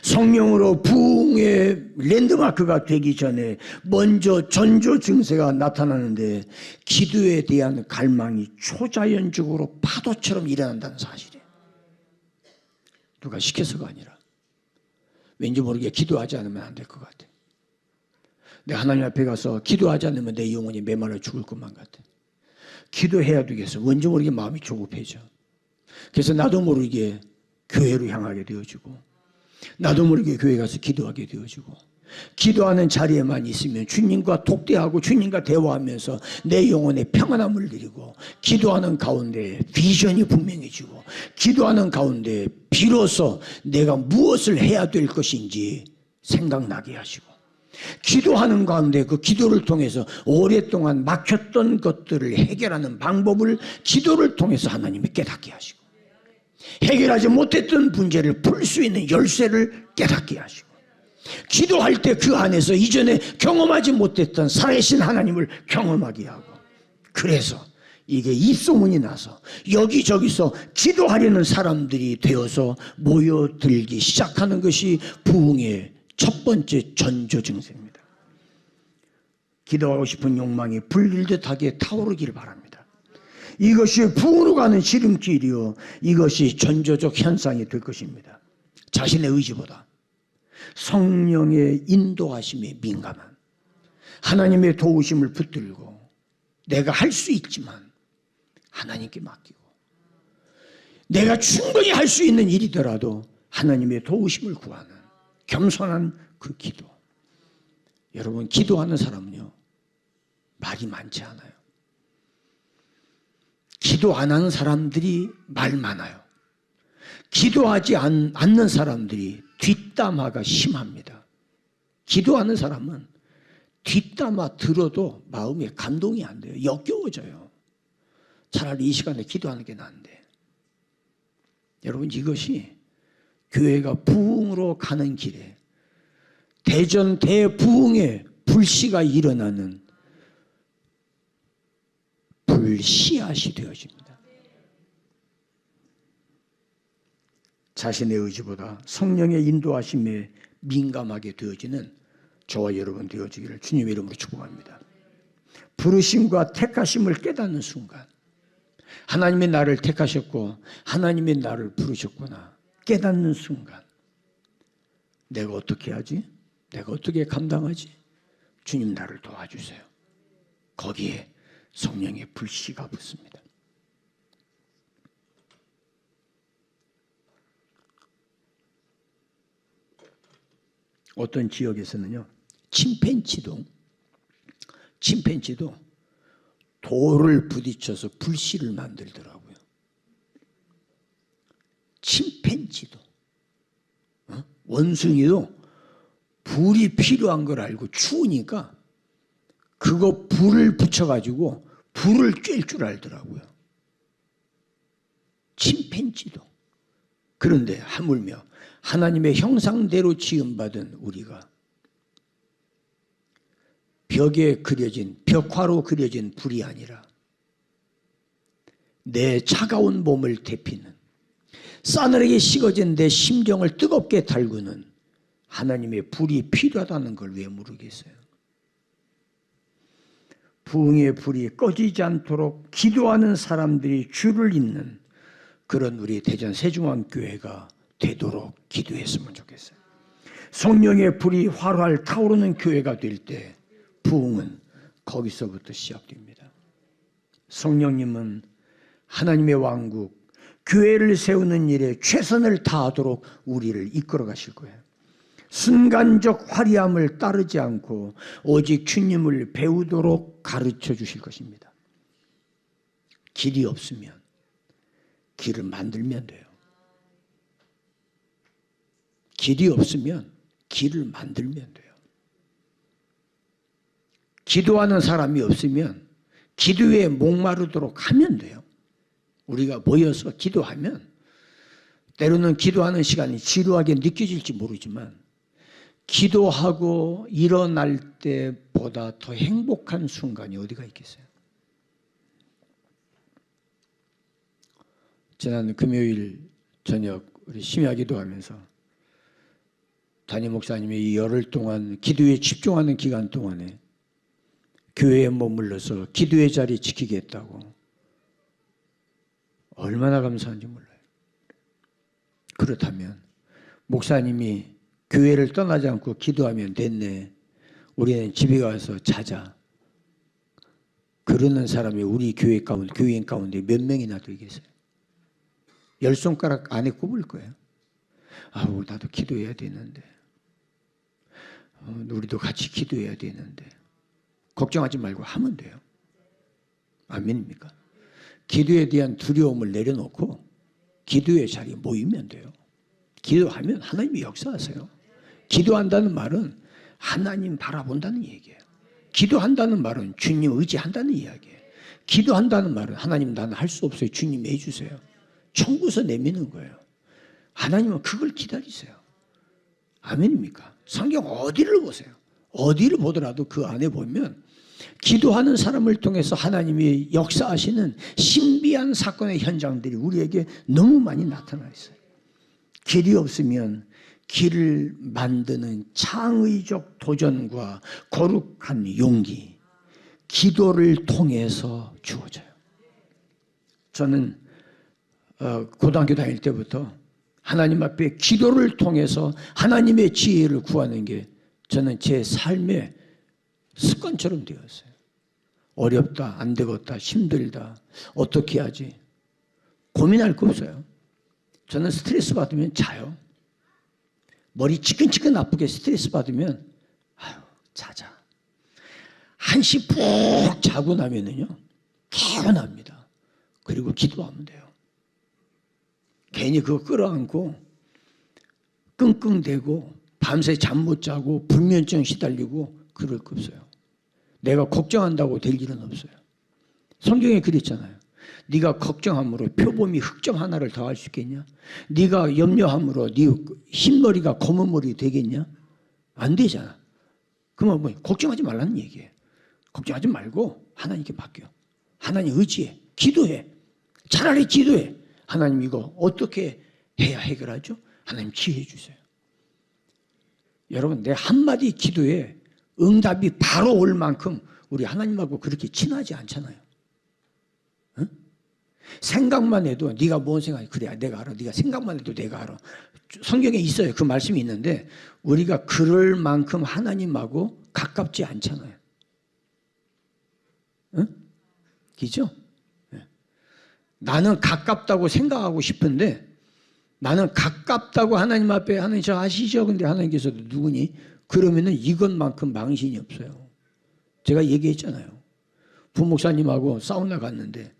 성령으로 부흥의 랜드마크가 되기 전에 먼저 전조 증세가 나타나는데 기도에 대한 갈망이 초자연적으로 파도처럼 일어난다는 사실이에요. 누가 시켜서가 아니라 왠지 모르게 기도하지 않으면 안 될 것 같아. 내가 하나님 앞에 가서 기도하지 않으면 내 영혼이 메말라 죽을 것만 같아. 기도해야 되겠어. 왠지 모르게 마음이 조급해져. 그래서 나도 모르게 교회로 향하게 되어지고 나도 모르게 교회 가서 기도하게 되어지고 기도하는 자리에만 있으면 주님과 독대하고 주님과 대화하면서 내 영혼의 평안함을 누리고 기도하는 가운데 비전이 분명해지고 기도하는 가운데 비로소 내가 무엇을 해야 될 것인지 생각나게 하시고 기도하는 가운데 그 기도를 통해서 오랫동안 막혔던 것들을 해결하는 방법을 기도를 통해서 하나님이 깨닫게 하시고 해결하지 못했던 문제를 풀 수 있는 열쇠를 깨닫게 하시고 기도할 때 그 안에서 이전에 경험하지 못했던 살아계신 하나님을 경험하게 하고 그래서 이게 입소문이 나서 여기저기서 기도하려는 사람들이 되어서 모여들기 시작하는 것이 부흥의 첫 번째 전조 증세입니다. 기도하고 싶은 욕망이 불길듯하게 타오르기를 바랍니다. 이것이 부흥으로 가는 지름길이요 이것이 전조적 현상이 될 것입니다. 자신의 의지보다 성령의 인도하심에 민감한 하나님의 도우심을 붙들고 내가 할 수 있지만 하나님께 맡기고 내가 충분히 할 수 있는 일이더라도 하나님의 도우심을 구하는 겸손한 그 기도. 여러분 기도하는 사람은요 말이 많지 않아요. 기도 안 하는 사람들이 말 많아요. 기도하지 않는 사람들이 뒷담화가 심합니다. 기도하는 사람은 뒷담화 들어도 마음에 감동이 안 돼요. 역겨워져요. 차라리 이 시간에 기도하는 게 나은데. 여러분 이것이 교회가 부흥으로 가는 길에 대전 대부흥의 불씨가 일어나는 불씨앗이 되어집니다. 자신의 의지보다 성령의 인도하심에 민감하게 되어지는 저와 여러분 되어지기를 주님의 이름으로 축복합니다. 부르심과 택하심을 깨닫는 순간 하나님이 나를 택하셨고 하나님이 나를 부르셨구나 깨닫는 순간 내가 어떻게 하지? 내가 어떻게 감당하지? 주님 나를 도와주세요. 거기에 성령의 불씨가 붙습니다. 어떤 지역에서는요 침팬지도 돌을 부딪혀서 불씨를 만들더라고요. 침팬지도 원숭이도 불이 필요한 걸 알고 추우니까 그거 불을 붙여가지고 불을 쬐일 줄 알더라고요. 침팬지도. 그런데 하물며 하나님의 형상대로 지음받은 우리가 벽에 그려진 벽화로 그려진 불이 아니라 내 차가운 몸을 데피는 싸늘하게 식어진 내 심정을 뜨겁게 달구는 하나님의 불이 필요하다는 걸 왜 모르겠어요. 부흥의 불이 꺼지지 않도록 기도하는 사람들이 줄을 잇는 그런 우리 대전 세중앙교회가 되도록 기도했으면 좋겠어요. 성령의 불이 활활 타오르는 교회가 될 때 부흥은 거기서부터 시작됩니다. 성령님은 하나님의 왕국, 교회를 세우는 일에 최선을 다하도록 우리를 이끌어 가실 거예요. 순간적 화려함을 따르지 않고 오직 주님을 배우도록 가르쳐 주실 것입니다. 길이 없으면 길을 만들면 돼요. 길이 없으면 길을 만들면 돼요. 기도하는 사람이 없으면 기도에 목마르도록 하면 돼요. 우리가 모여서 기도하면 때로는 기도하는 시간이 지루하게 느껴질지 모르지만 기도하고 일어날 때보다 더 행복한 순간이 어디가 있겠어요? 지난 금요일 저녁 우리 심야 기도하면서 담임 목사님이 이 열흘 동안 기도에 집중하는 기간 동안에 교회에 머물러서 기도의 자리 지키겠다고 얼마나 감사한지 몰라요. 그렇다면 목사님이 교회를 떠나지 않고 기도하면 됐네. 우리는 집에 가서 자자. 그러는 사람이 우리 교회인 가운데 몇 명이나 되겠어요? 10손가락 안에 꼽을 거예요. 아우, 나도 기도해야 되는데. 우리도 같이 기도해야 되는데. 걱정하지 말고 하면 돼요. 아멘입니까? 기도에 대한 두려움을 내려놓고 기도의 자리에 모이면 돼요. 기도하면 하나님이 역사하세요. 기도한다는 말은 하나님 바라본다는 얘기예요. 기도한다는 말은 주님 의지한다는 이야기예요. 기도한다는 말은 하나님 나는 할 수 없어요. 주님 해주세요. 청구서 내미는 거예요. 하나님은 그걸 기다리세요. 아멘입니까? 성경 어디를 보세요. 어디를 보더라도 그 안에 보면 기도하는 사람을 통해서 하나님이 역사하시는 신비한 사건의 현장들이 우리에게 너무 많이 나타나 있어요. 길이 없으면 길을 만드는 창의적 도전과 거룩한 용기, 기도를 통해서 주어져요. 저는 고등학교 다닐 때부터 하나님 앞에 기도를 통해서 하나님의 지혜를 구하는 게 저는 제 삶의 습관처럼 되었어요. 어렵다, 안 되겠다, 힘들다, 어떻게 하지? 고민할 거 없어요. 저는 스트레스 받으면 자요. 머리 지끈지끈 아프게 스트레스 받으면 아유, 자자. 한시 푹 자고 나면은요, 개운합니다. 그리고 기도하면 돼요. 괜히 그거 끌어안고 끙끙대고 밤새 잠 못 자고 불면증 시달리고 그럴 거 없어요. 내가 걱정한다고 될 일은 없어요. 성경에 그랬잖아요. 네가 걱정함으로 표범이 흑점 하나를 더할 수 있겠냐? 네가 염려함으로 네 흰머리가 검은 머리 되겠냐? 안 되잖아. 그러면 뭐 걱정하지 말라는 얘기예요. 걱정하지 말고 하나님께 맡겨. 하나님 의지해. 기도해. 차라리 기도해. 하나님 이거 어떻게 해야 해결하죠? 하나님 지혜해 주세요. 여러분 내 한마디 기도에 응답이 바로 올 만큼 우리 하나님하고 그렇게 친하지 않잖아요. 응? 생각만 해도 네가 뭔 생각이 그래 내가 알아. 네가 생각만 해도 내가 알아. 성경에 있어요. 그 말씀이 있는데 우리가 그럴 만큼 하나님하고 가깝지 않잖아요. 응? 그죠? 나는 가깝다고 생각하고 싶은데 나는 가깝다고 하나님 앞에 하나님 저 아시죠? 근데 하나님께서도 누구니? 그러면은 이것만큼 망신이 없어요. 제가 얘기했잖아요. 부목사님하고 사우나 갔는데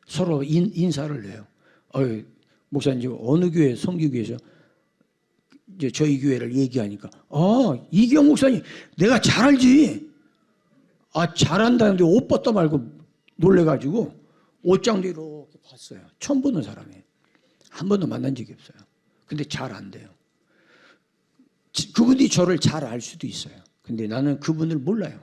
서로 인사를 해요. 목사님 어느 교회 성교교회에서 이제 저희 교회를 얘기하니까 이경 목사님 내가 잘 알지. 잘한다는데 옷 벗다 말고 놀래가지고 옷장도 이렇게 봤어요. 처음 보는 사람이. 한 번도 만난 적이 없어요. 근데 잘 안 돼요. 그분이 저를 잘 알 수도 있어요. 근데 나는 그분을 몰라요.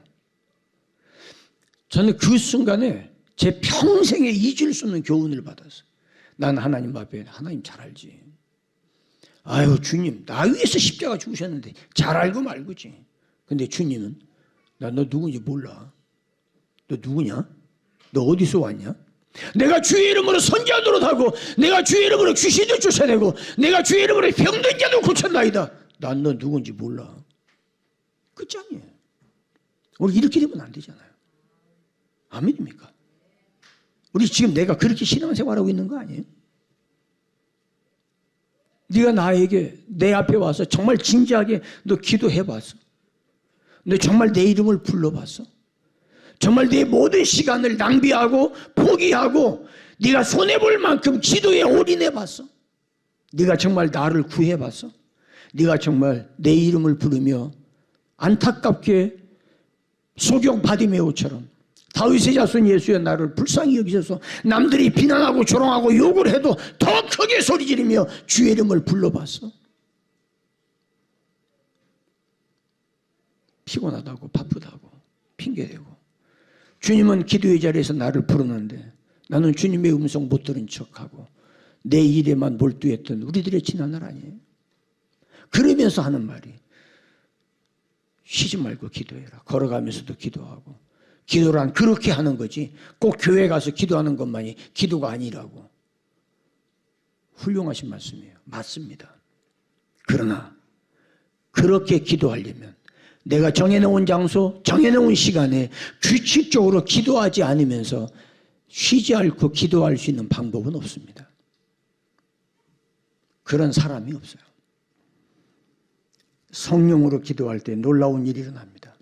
저는 그 순간에 제 평생에 잊을 수 없는 교훈을 받았어요. 나는 하나님 앞에 하나님 잘 알지. 아유 주님 나 위해서 십자가 죽으셨는데 잘 알고 말고지. 근데 주님은 나 너 누군지 몰라. 너 누구냐? 너 어디서 왔냐? 내가 주의 이름으로 선지자 노릇하고 내가 주의 이름으로 귀신도 쫓아내고 내가 주의 이름으로 병든 자도 고쳤나이다. 난 너 누군지 몰라. 끝장이에요. 우리 이렇게 되면 안 되잖아요. 아멘입니까? 우리 지금 내가 그렇게 신앙생활하고 있는 거 아니에요? 네가 나에게 내 앞에 와서 정말 진지하게 너 기도해봤어? 너 정말 내 이름을 불러봤어? 정말 내 모든 시간을 낭비하고 포기하고 네가 손해볼 만큼 기도에 올인해봤어? 네가 정말 나를 구해봤어? 네가 정말 내 이름을 부르며 안타깝게 소경 바디메오처럼 다윗의 자손 예수의 나를 불쌍히 여기셔서 남들이 비난하고 조롱하고 욕을 해도 더 크게 소리 지르며 주의 이름을 불러봤어? 피곤하다고 바쁘다고 핑계대고, 주님은 기도의 자리에서 나를 부르는데 나는 주님의 음성 못 들은 척하고 내 일에만 몰두했던 우리들의 지난 날 아니에요? 그러면서 하는 말이 쉬지 말고 기도해라. 걸어가면서도 기도하고. 기도란 그렇게 하는 거지 꼭 교회 가서 기도하는 것만이 기도가 아니라고. 훌륭하신 말씀이에요. 맞습니다. 그러나 그렇게 기도하려면 내가 정해놓은 장소, 정해놓은 시간에 규칙적으로 기도하지 않으면서 쉬지 않고 기도할 수 있는 방법은 없습니다. 그런 사람이 없어요. 성령으로 기도할 때 놀라운 일이 일어납니다.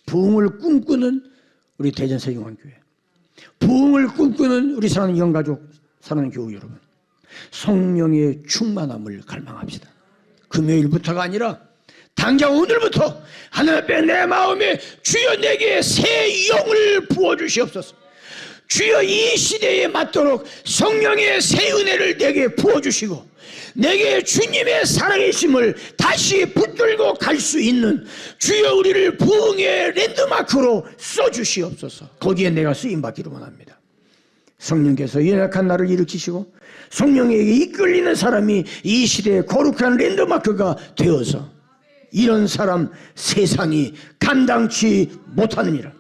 부흥을 꿈꾸는 우리 대전세종환교회, 부흥을 꿈꾸는 우리 사랑하는 영가족, 사랑하는 교우 여러분, 성령의 충만함을 갈망합시다. 금요일부터가 아니라 당장 오늘부터 하나님 앞에 내 마음에 주여 내게 새 영을 부어주시옵소서. 주여 이 시대에 맞도록 성령의 새 은혜를 내게 부어주시고 내게 주님의 살아계심을 다시 붙들고 갈 수 있는 주여 우리를 부흥의 랜드마크로 써주시옵소서. 거기에 내가 쓰임받기를 원합니다. 성령께서 연약한 나를 일으키시고 성령에게 이끌리는 사람이 이 시대의 거룩한 랜드마크가 되어서 이런 사람 세상이 감당치 못하느니라.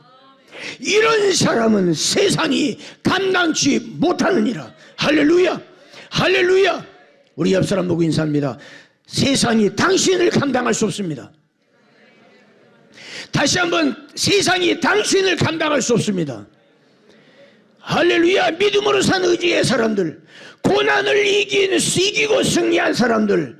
이런 사람은 세상이 감당치 못하느니라. 할렐루야, 할렐루야. 우리 옆 사람 보고 인사합니다. 세상이 당신을 감당할 수 없습니다. 다시 한번, 세상이 당신을 감당할 수 없습니다. 할렐루야. 믿음으로 산 의지의 사람들, 고난을 이기고 승리한 사람들,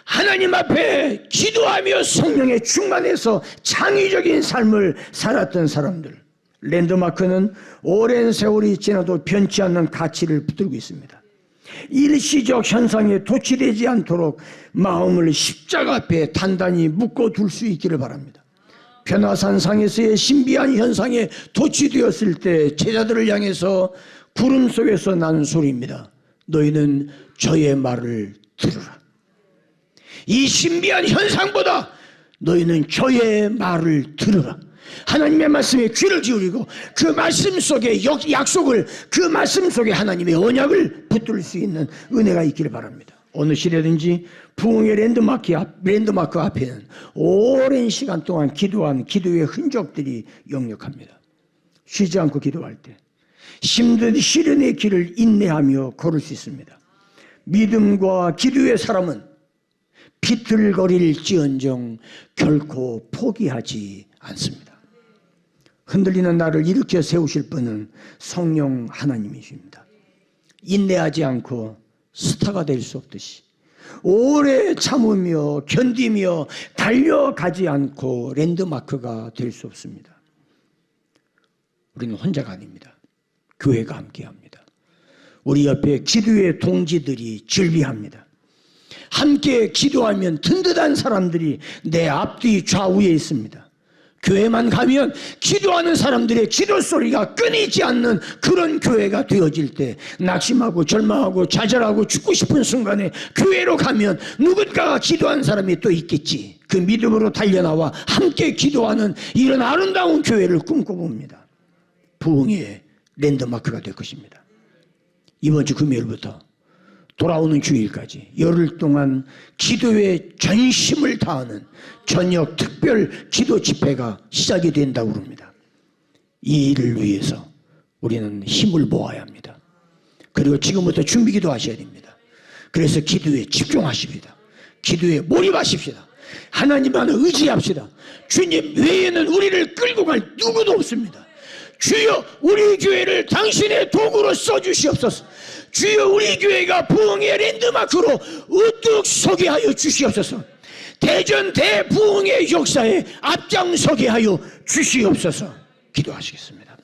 하나님 앞에 기도하며 성령에 충만해서 창의적인 삶을 살았던 사람들, 랜드마크는 오랜 세월이 지나도 변치 않는 가치를 붙들고 있습니다. 일시적 현상에 도취되지 않도록 마음을 십자가 앞에 단단히 묶어둘 수 있기를 바랍니다. 변화산상에서의 신비한 현상에 도취되었을 때 제자들을 향해서 구름 속에서 나는 소리입니다. 너희는 저의 말을 들으라. 이 신비한 현상보다 너희는 저의 말을 들으라. 하나님의 말씀에 귀를 기울이고 그 말씀 속에 약속을, 그 말씀 속에 하나님의 언약을 붙들 수 있는 은혜가 있기를 바랍니다. 어느 시대든지 부흥의 랜드마크 앞에는 오랜 시간 동안 기도한 기도의 흔적들이 역력합니다. 쉬지 않고 기도할 때 힘든 시련의 길을 인내하며 걸을 수 있습니다. 믿음과 기도의 사람은 비틀거릴지언정 결코 포기하지 않습니다. 흔들리는 나를 일으켜 세우실 분은 성령 하나님이십니다. 인내하지 않고 스타가 될 수 없듯이 오래 참으며 견디며 달려가지 않고 랜드마크가 될 수 없습니다. 우리는 혼자가 아닙니다. 교회가 함께합니다. 우리 옆에 기도의 동지들이 즐비합니다. 함께 기도하면 든든한 사람들이 내 앞뒤 좌우에 있습니다. 교회만 가면 기도하는 사람들의 기도 소리가 끊이지 않는 그런 교회가 되어질 때 낙심하고 절망하고 좌절하고 죽고 싶은 순간에 교회로 가면 누군가가 기도하는 사람이 또 있겠지. 그 믿음으로 달려나와 함께 기도하는 이런 아름다운 교회를 꿈꿔봅니다. 부흥의 랜드마크가 될 것입니다. 이번 주 금요일부터 돌아오는 주일까지 열흘 동안 기도에 전심을 다하는 저녁 특별 기도 집회가 시작이 된다고 합니다. 이 일을 위해서 우리는 힘을 모아야 합니다. 그리고 지금부터 준비기도 하셔야 됩니다. 그래서 기도에 집중하십니다. 기도에 몰입하십시다. 하나님만 의지합시다. 주님 외에는 우리를 끌고 갈 누구도 없습니다. 주여 우리 교회를 당신의 도구로 써주시옵소서. 주여 우리 교회가 부흥의 랜드마크로 우뚝 서게 하여 주시옵소서. 대전 대부흥의 역사에 앞장서게 하여 주시옵소서. 기도하시겠습니다.